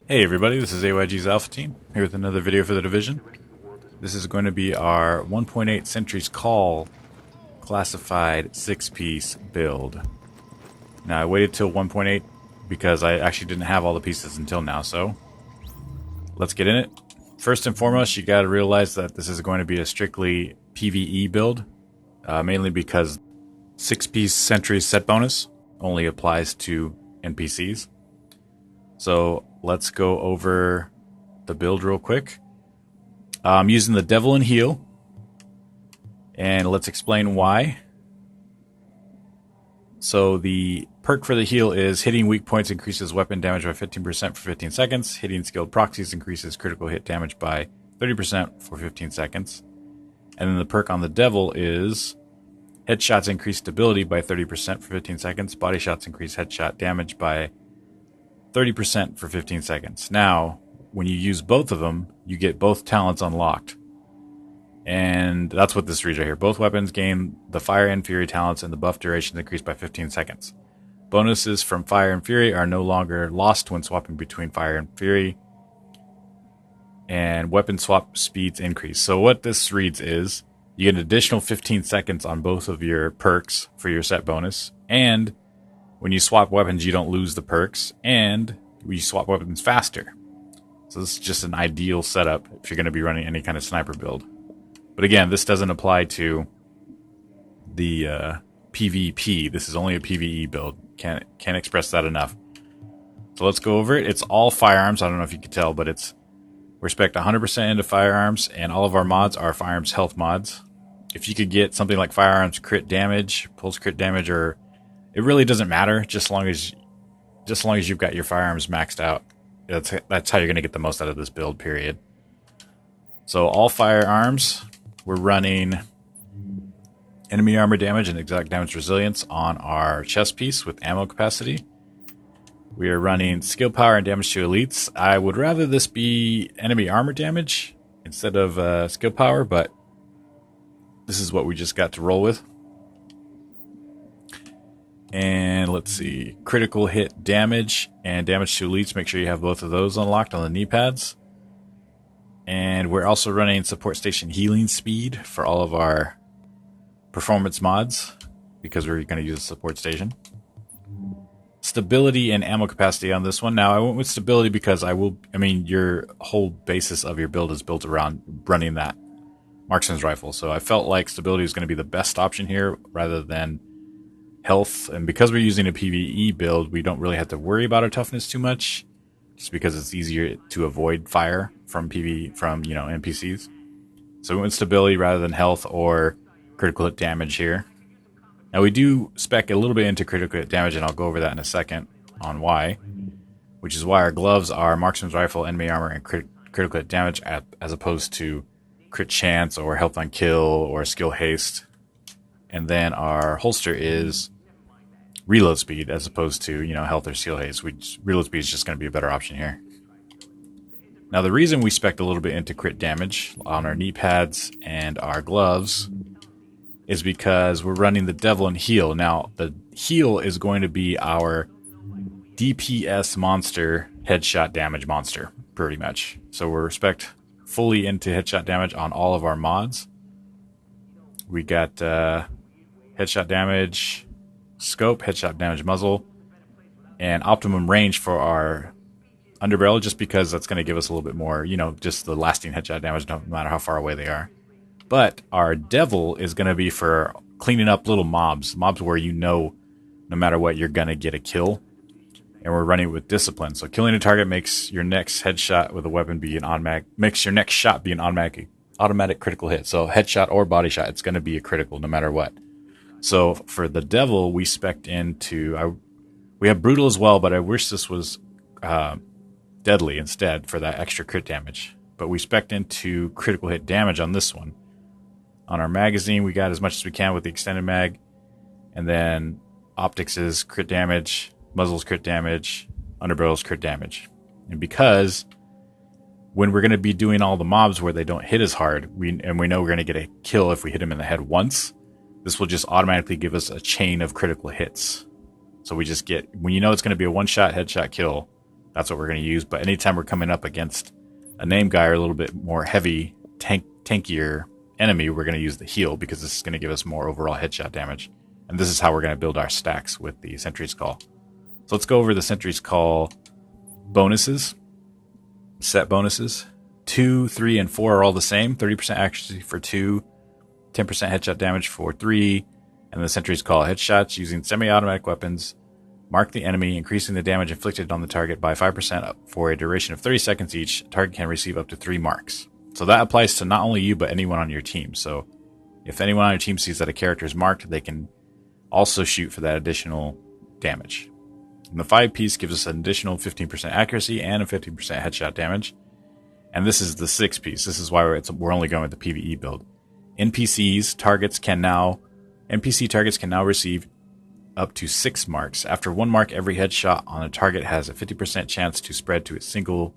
Hey everybody, this is AYG's Alpha Team, here with another video for the Division. This is going to be our 1.8 Sentry's Call classified 6-piece build. Now I waited till 1.8 because I actually didn't have all the pieces until now, so let's get in it. First and foremost, you gotta realize that this is going to be a strictly PvE build, mainly because 6-piece Sentry's set bonus only applies to NPCs. So let's go over the build real quick. I'm using the Devil and Heal, and let's explain why. So the perk for the heal is hitting weak points increases weapon damage by 15% for 15 seconds. Hitting skilled proxies increases critical hit damage by 30% for 15 seconds. And then the perk on the Devil is headshots increase stability by 30% for 15 seconds. Body shots increase headshot damage by 30% for 15 seconds. Now, when you use both of them, you get both talents unlocked. And that's what this reads right here. Both weapons gain the Fire and Fury talents, and the buff duration increased by 15 seconds. Bonuses from Fire and Fury are no longer lost when swapping between Fire and Fury. And weapon swap speeds increase. So what this reads is, you get an additional 15 seconds on both of your perks for your set bonus, and when you swap weapons, you don't lose the perks, and you swap weapons faster. So this is just an ideal setup if you're going to be running any kind of sniper build. But again, this doesn't apply to the PvP. This is only a PvE build. Can't express that enough. So let's go over it. It's all firearms. I don't know if you can tell, but it's respect 100% into firearms, and all of our mods are firearms health mods. If you could get something like firearms crit damage, pulse crit damage, or it really doesn't matter, just as long as you've got your firearms maxed out. That's how you're going to get the most out of this build, period. So all firearms, we're running enemy armor damage and exotic damage resilience on our chest piece with ammo capacity. We are running skill power and damage to elites. I would rather this be enemy armor damage instead of skill power, but this is what we just got to roll with. And let's see, critical hit damage and damage to elites. Make sure you have both of those unlocked on the knee pads. And we're also running support station healing speed for all of our performance mods because we're going to use a support station. Stability and ammo capacity on this one. Now I went with stability because your whole basis of your build is built around running that marksman's rifle. So I felt like stability was going to be the best option here rather than health. And because we're using a PvE build, we don't really have to worry about our toughness too much, just because it's easier to avoid fire from NPCs. So we went stability rather than health or critical hit damage here. Now we do spec a little bit into critical hit damage, and I'll go over that in a second on why, which is why our gloves are marksman's rifle, enemy armor, and critical hit damage as opposed to crit chance or health on kill or skill haste. And then our holster is reload speed as opposed to, health or skill haste. Reload speed is just going to be a better option here. Now the reason we spec'd a little bit into crit damage on our knee pads and our gloves is because we're running the Devil and Heal. Now the Heal is going to be our DPS monster headshot damage monster, pretty much. So we're spec'd fully into headshot damage on all of our mods. We got headshot damage scope, headshot damage muzzle, and optimum range for our underbarrel, just because that's going to give us a little bit more, just the lasting headshot damage no matter how far away they are. But our Devil is going to be for cleaning up little mobs where no matter what you're going to get a kill. And we're running with discipline. So killing a target makes your next headshot with a weapon be an automatic, makes your next shot be an automatic critical hit. So headshot or body shot, it's going to be a critical no matter what. So for the Devil, we spec'd into, we have brutal as well, but I wish this was deadly instead for that extra crit damage. But we spec'd into critical hit damage on this one. On our magazine, we got as much as we can with the extended mag, and then optics is crit damage, muzzle's crit damage, underbarrel's crit damage. And because when we're going to be doing all the mobs where they don't hit as hard, we know we're going to get a kill if we hit them in the head once, this will just automatically give us a chain of critical hits. So we just get, when it's going to be a one-shot headshot kill, that's what we're going to use. But anytime we're coming up against a name guy or a little bit more heavy, tankier enemy, we're going to use the heal because this is going to give us more overall headshot damage. And this is how we're going to build our stacks with the Sentry's Call. So let's go over the Sentry's Call bonuses, set bonuses. 2, 3, and 4 are all the same. 30% accuracy for 2, 10% headshot damage for 3, and the Sentry's Call headshots using semi-automatic weapons. Mark the enemy, increasing the damage inflicted on the target by 5% for a duration of 30 seconds each. Target can receive up to 3 marks. So that applies to not only you, but anyone on your team. So if anyone on your team sees that a character is marked, they can also shoot for that additional damage. And the 5 piece gives us an additional 15% accuracy and a 15% headshot damage. And this is the 6 piece. This is why we're only going with the PvE build. NPC targets can now receive up to 6 marks. After 1 mark, every headshot on a target has a 50% chance to spread to a single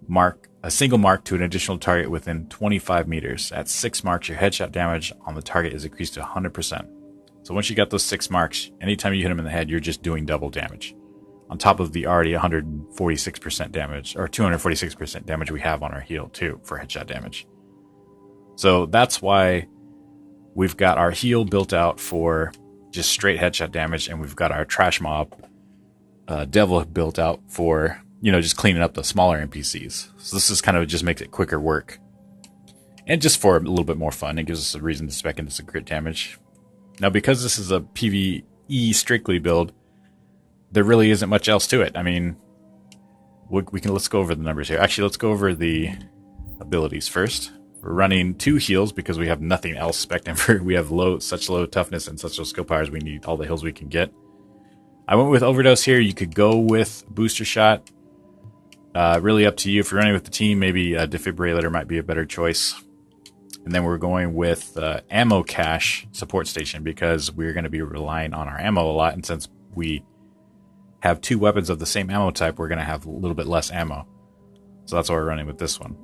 mark to an additional target within 25 meters. At 6 marks, your headshot damage on the target is increased to 100%. So once you got those 6 marks, anytime you hit them in the head, you're just doing double damage. On top of the already 146% damage, or 246% damage we have on our heal too, for headshot damage. So that's why we've got our heal built out for just straight headshot damage, and we've got our trash mob devil built out for, just cleaning up the smaller NPCs. So this is kind of just makes it quicker work. And just for a little bit more fun, it gives us a reason to spec into some crit damage. Now, because this is a PvE strictly build, there really isn't much else to it. I mean, let's go over the numbers here. Actually, let's go over the abilities first. We're running 2 heals because we have nothing else spec'd in for. We have such low toughness and such low skill powers. We need all the heals we can get. I went with overdose here. You could go with booster shot. Really up to you. If you're running with the team, maybe a defibrillator might be a better choice. And then we're going with ammo cache support station because we're going to be relying on our ammo a lot. And since we have 2 weapons of the same ammo type, we're going to have a little bit less ammo. So that's why we're running with this one.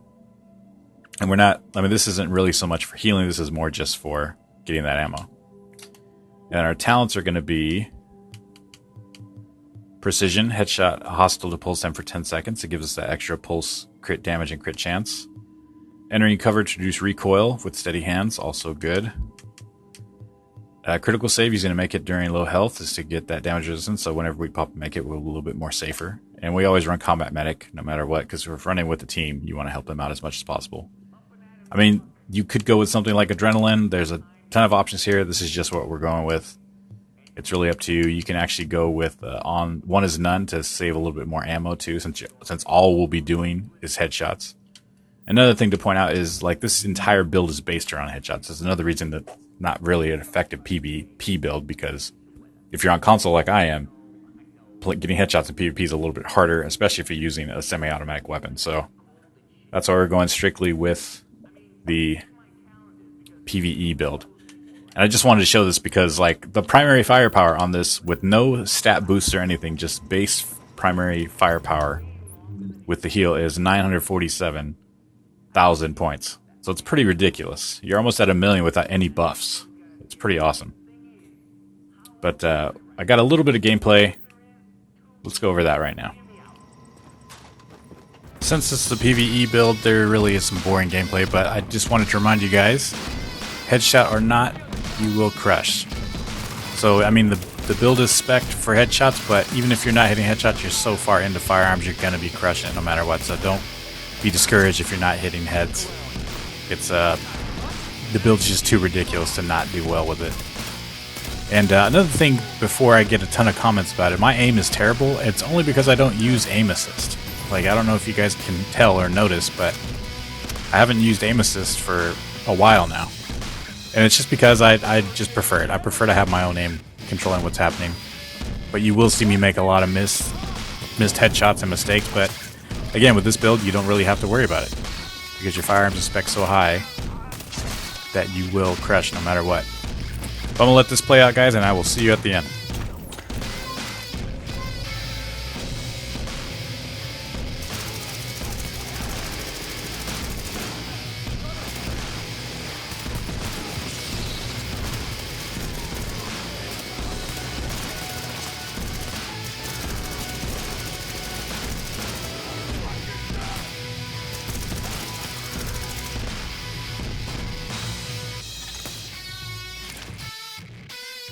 And this isn't really so much for healing. This is more just for getting that ammo. And our talents are going to be precision, headshot, hostile to pulse them for 10 seconds. It gives us that extra pulse, crit damage, and crit chance. Entering cover to reduce recoil with steady hands, also good. Critical save, he's going to make it during low health is to get that damage resistance, so whenever we pop and make it, we're a little bit more safer. And we always run combat medic, no matter what, because if we're running with the team, you want to help them out as much as possible. I mean, you could go with something like adrenaline. There's a ton of options here. This is just what we're going with. It's really up to you. You can actually go with one is none to save a little bit more ammo too, since all we'll be doing is headshots. Another thing to point out is this entire build is based around headshots. That's another reason that not really an effective PvP build, because if you're on console like I am, getting headshots in PvP is a little bit harder, especially if you're using a semi-automatic weapon. So that's why we're going strictly with the PvE build. And I just wanted to show this because the primary firepower on this, with no stat boosts or anything, just base primary firepower with the heal is 947,000 points. So it's pretty ridiculous. You're almost at 1 million without any buffs. It's pretty awesome. But I got a little bit of gameplay. Let's go over that right now. Since it's the PvE build, there really is some boring gameplay, but I just wanted to remind you guys, headshot or not, you will crush. So, I mean, the build is spec'd for headshots, but even if you're not hitting headshots, you're so far into firearms, you're going to be crushing it no matter what. So don't be discouraged if you're not hitting heads. It's the build's just too ridiculous to not do well with it. And another thing, before I get a ton of comments about it, my aim is terrible. It's only because I don't use aim assist. I don't know if you guys can tell or notice, but I haven't used aim assist for a while now. And it's just because I just prefer it. I prefer to have my own aim controlling what's happening. But you will see me make a lot of missed headshots and mistakes. But again, with this build, you don't really have to worry about it, because your firearms are spec so high that you will crush no matter what. But I'm going to let this play out, guys, and I will see you at the end.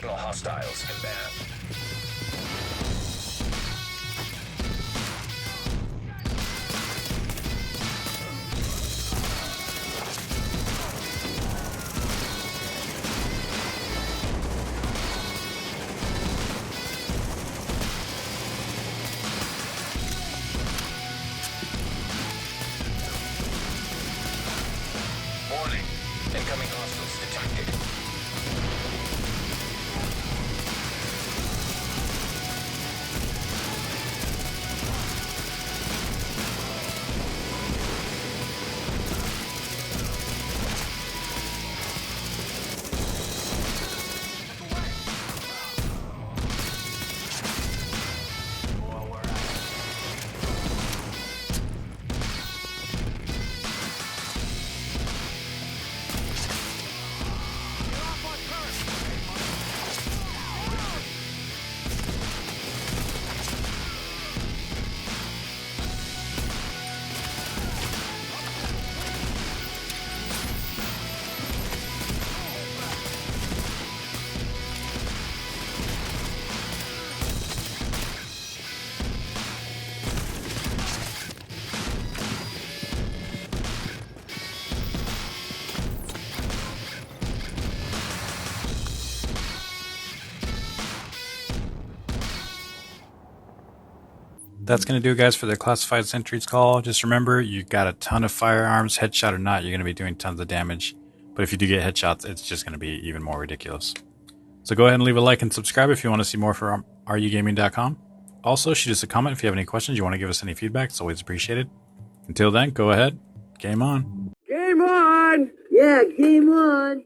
Additional hostiles inbound. Warning. Incoming hostiles detected. That's going to do, guys, for the classified sentries call. Just remember, you got a ton of firearms, headshot or not, you're going to be doing tons of damage. But if you do get headshots, it's just going to be even more ridiculous. So go ahead and leave a like and subscribe if you want to see more from rugaming.com. Also, shoot us a comment if you have any questions, you want to give us any feedback. It's always appreciated. Until then, go ahead. Game on. Game on! Yeah, game on!